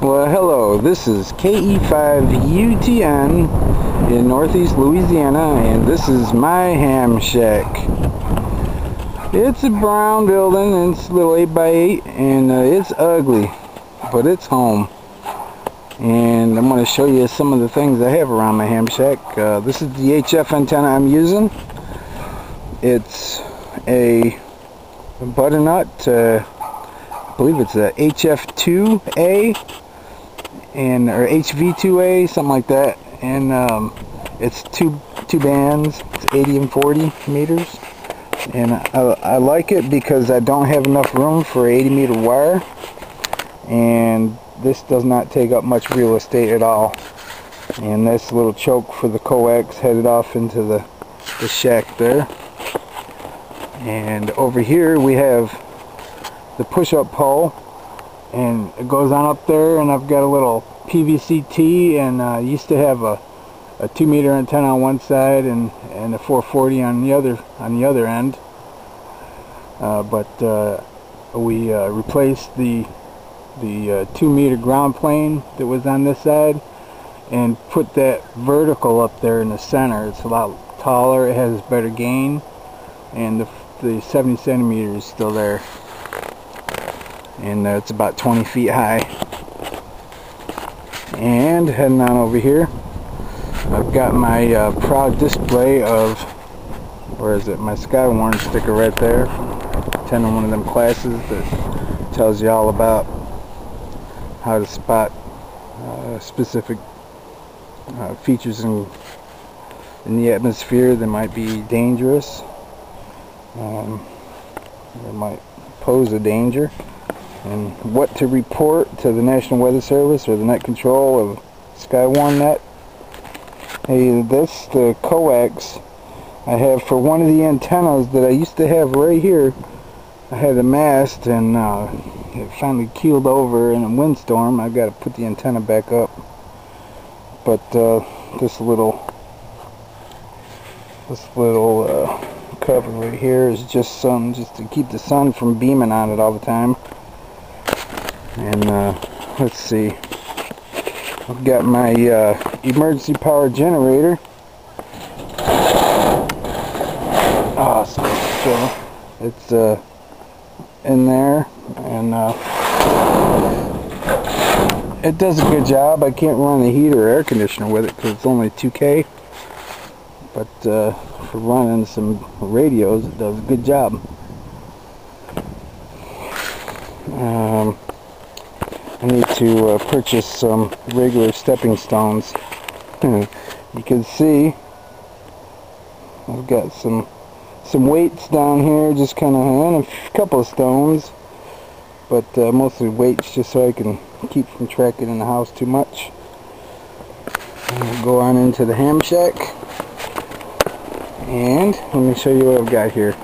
Well, hello, this is KE5UTN in Northeast Louisiana, and this is my ham shack. It's a brown building, and it's a little 8x8, and it's ugly, but it's home. And I'm going to show you some of the things I have around my ham shack. This is the HF antenna I'm using. It's a butternut, I believe it's a HF2A, or HV2A, something like that. And it's two bands. It's 80 and 40 meters. And I like it because I don't have enough room for 80 meter wire, and this does not take up much real estate at all. And this little choke for the coax headed off into the shack there. And over here we have the push-up pole, and it goes on up there, and I've got a little PVC T, and I used to have a 2 meter antenna on one side and a 440 on the other end, but we replaced the 2 meter ground plane that was on this side and put that vertical up there in the center. It's a lot taller, it has better gain, and the 70 centimeters is still there, and it's about 20 feet high. And heading on over here, I've got my proud display of, where is it, my Skywarn sticker right there, attending one of them classes that tells you all about how to spot specific features in the atmosphere that might be dangerous, that might pose a danger, and what to report to the National Weather Service or the net control of Skywarn net. Hey, this, the coax I have for one of the antennas that I used to have right here. I had a mast, and it finally keeled over in a windstorm. I've got to put the antenna back up. But this little cover right here is just to keep the sun from beaming on it all the time. And let's see, I've got my emergency power generator. Awesome. So it's in there, and it does a good job. I can't run the heater or air conditioner with it because it's only 2K, but for running some radios, it does a good job. I need to purchase some regular stepping stones. You can see I've got some weights down here, just kind of, and a couple of stones, but mostly weights just so I can keep from tracking in the house too much. I'll go on into the ham shack, and let me show you what I've got here.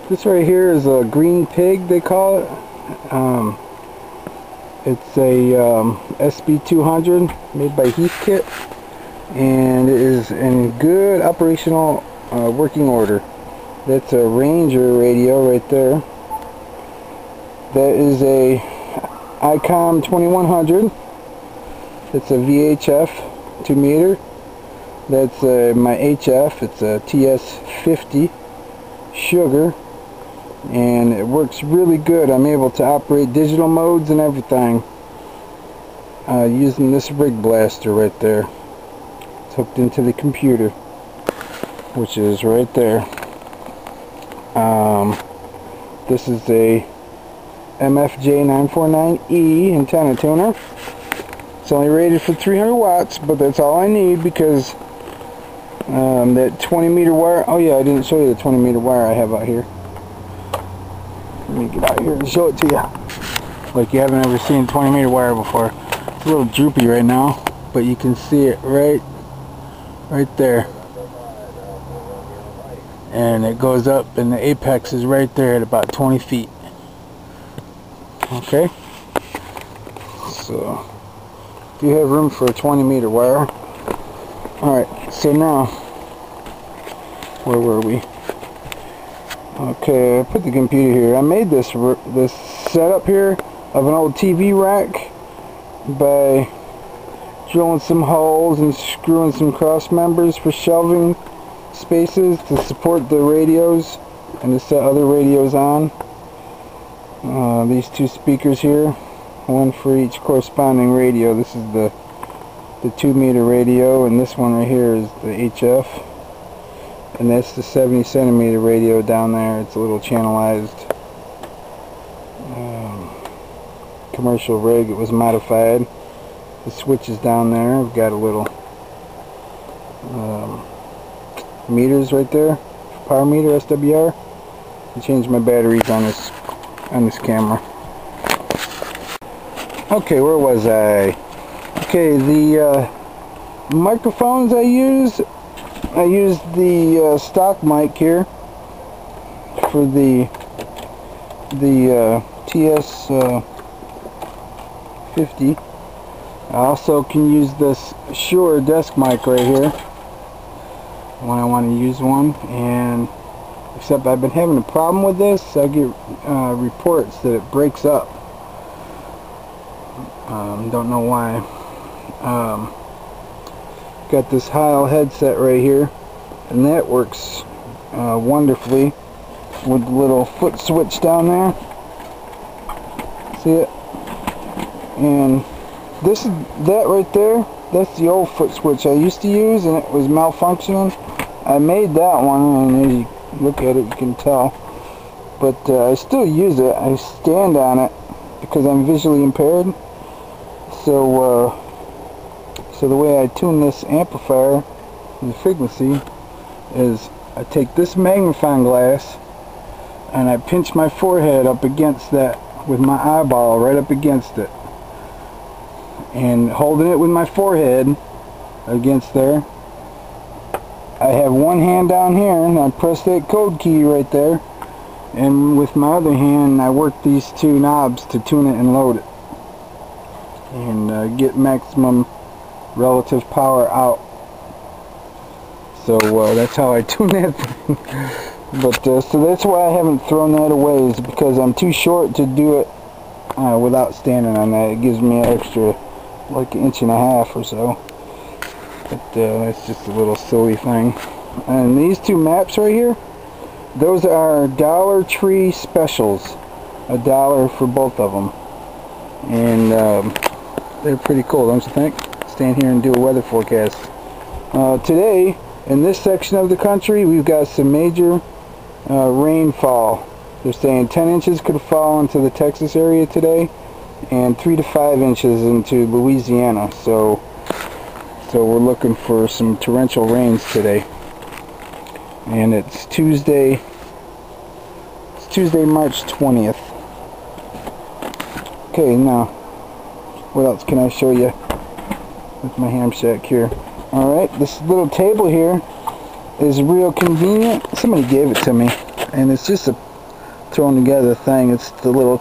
This right here is a green pig, they call it. It's a SB200 made by Heathkit, and it is in good operational working order. That's a Ranger radio right there. That is a ICOM 2100. It's a VHF 2 meter. That's my HF. It's a TS50 sugar, and it works really good. I'm able to operate digital modes and everything using this rig blaster right there. It's hooked into the computer, which is right there. This is a MFJ949E antenna tuner. It's only rated for 300 watts, but that's all I need because that 20 meter wire, oh yeah, I didn't show you the 20 meter wire I have out here. Let me get out here and show it to you. Like you haven't ever seen 20 meter wire before. It's a little droopy right now, but you can see it right there. And it goes up, and the apex is right there at about 20 feet. Okay? So, do you have room for a 20 meter wire? Alright, so now, where were we? Okay, I put the computer here. I made this setup here of an old TV rack by drilling some holes and screwing some cross members for shelving spaces to support the radios and to set other radios on. These two speakers here, one for each corresponding radio. This is the 2-meter radio, and this one right here is the HF, and that's the 70-centimeter radio down there. It's a little channelized commercial rig. It was modified. The switch is down there. I've got a little meters right there, power meter, SWR. I changed my batteries on this camera. Okay, where was I? Okay, the microphones I use the stock mic here for the TS 50. I also can use this Shure desk mic right here when I want to use one, and except I've been having a problem with this. I get reports that it breaks up. Don't know why. Got this Heil headset right here, and that works wonderfully with the little foot switch down there. See it? And that right there, that's the old foot switch I used to use, and it was malfunctioning. I made that one, and as you look at it, you can tell. But I still use it. I stand on it because I'm visually impaired. So the way I tune this amplifier, the frequency, is I take this magnifying glass and I pinch my forehead up against that with my eyeball right up against it, and holding it with my forehead against there, I have one hand down here and I press that code key right there, and with my other hand I work these two knobs to tune it and load it and get maximum relative power out. So that's how I tune that thing. But so that's why I haven't thrown that away, is because I'm too short to do it without standing on that. It gives me an extra like 1.5 inches or so. But that's just a little silly thing. And these two maps right here, those are Dollar Tree specials. $1 for both of them. And they're pretty cool, don't you think? Stand here and do a weather forecast. Today, in this section of the country, we've got some major rainfall. They're saying 10 inches could fall into the Texas area today, and 3 to 5 inches into Louisiana. So we're looking for some torrential rains today. And it's Tuesday. It's Tuesday, March 20th. Okay, now what else can I show you with my ham shack here? Alright, this little table here is real convenient. Somebody gave it to me, and it's just a thrown together thing. It's the little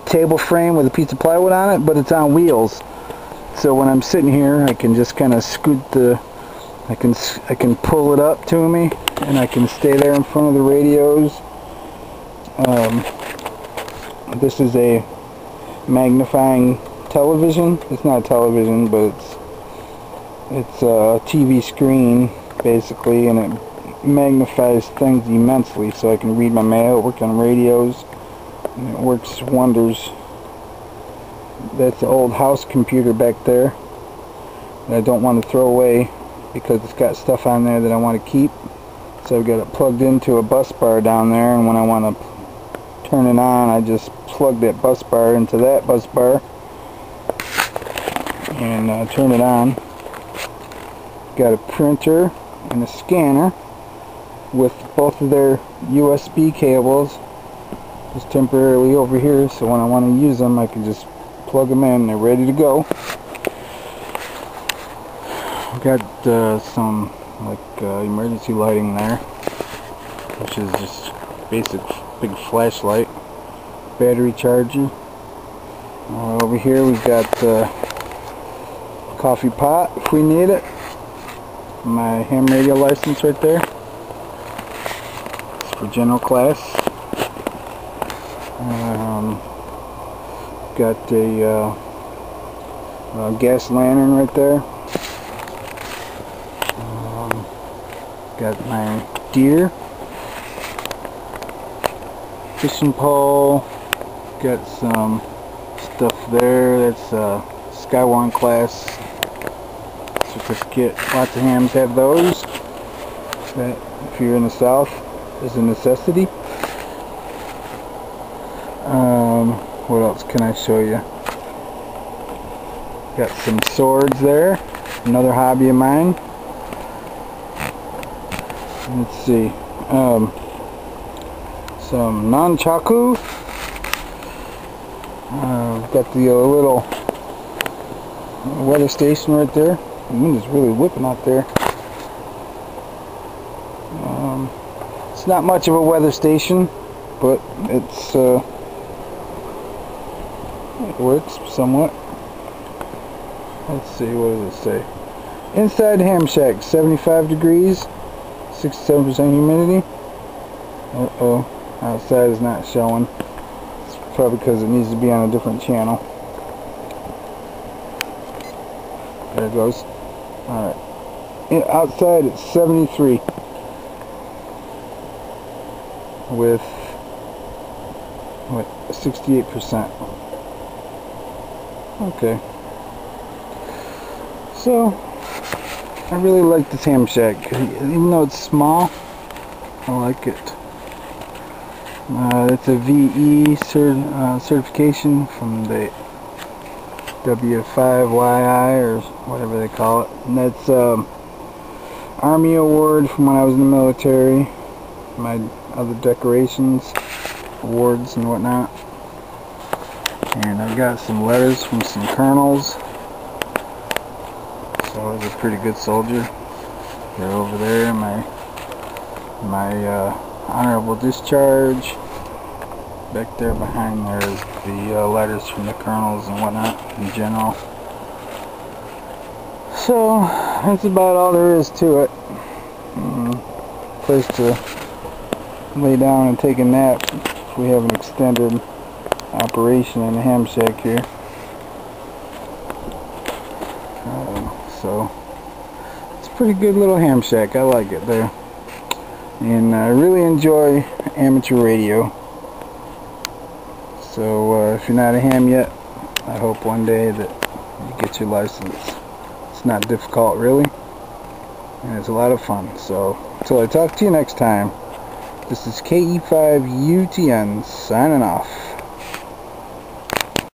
table frame with a piece of plywood on it, but it's on wheels. So when I'm sitting here, I can just kind of scoot I can pull it up to me, and I can stay there in front of the radios. This is a magnifying television. It's not a television, but it's a TV screen basically, and it magnifies things immensely, so I can read my mail. It works on radios, and it works wonders. That's the old house computer back there that I don't want to throw away because it's got stuff on there that I want to keep. So I've got it plugged into a bus bar down there, and when I want to turn it on, I just plug that bus bar into that bus bar and turn it on. Got a printer and a scanner with both of their USB cables just temporarily over here, so when I want to use them I can just plug them in. They're ready to go. Got some emergency lighting there, which is just basic big flashlight, battery charger. Over here we've got coffee pot if we need it. My ham radio license right there. It's for general class. Got a gas lantern right there. Got my deer. Fishing pole. Got some stuff there. That's Sky 1 class certificate. Lots of hams have those. That, if you're in the South, is a necessity. What else can I show you? Got some swords there. Another hobby of mine. Let's see. Some nunchaku. Got the little weather station right there. The wind is really whipping out there. It's not much of a weather station, but it's it works somewhat. Let's see, what does it say? Inside ham shack, 75 degrees, 67% humidity. Uh-oh, outside is not showing. It's probably because it needs to be on a different channel. There it goes. Alright. Outside it's 73. With what, 68%. Okay. So I really like this ham shack. Even though it's small, I like it. It's a VE certification from the W5YI or whatever they call it. And that's Army award from when I was in the military. My other decorations, awards and whatnot. And I've got some letters from some colonels. So I was a pretty good soldier. They're over there. My honorable discharge. Back there behind there is the letters from the colonels and whatnot in general. So that's about all there is to it. Place to lay down and take a nap if we have an extended operation in the ham shack here. So it's a pretty good little ham shack. I like it there, and I really enjoy amateur radio. So if you're not a ham yet, I hope one day that you get your license. It's not difficult really, and it's a lot of fun. So until I talk to you next time, this is KE5UTN signing off.